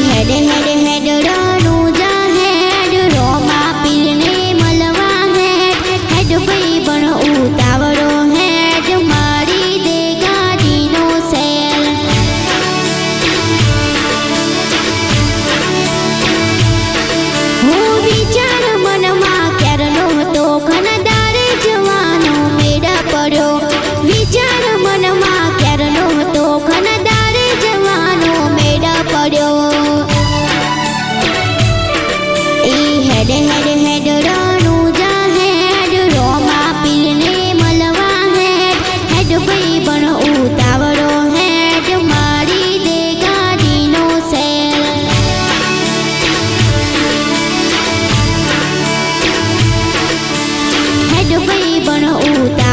head head head Ranu जा head Roma पीर ने मलवा हेड भाई पण उतावळो हेड मारी दे गाडीनो सेल હું વિચાર મનમાં ક્યારનો હતો ખનદાર જવાનો મેળા પડ્યો વિચાર મનમાં ક્યારનો હતો ખનદાર જવાનો મેળા પડ્યો हेड हेड हेड रानू जा हेड रोमा पीर ने मलवा हेड भाई पण उतावळो हेड मारी दे गाडीनो सेल हेड भाई पण उतावळो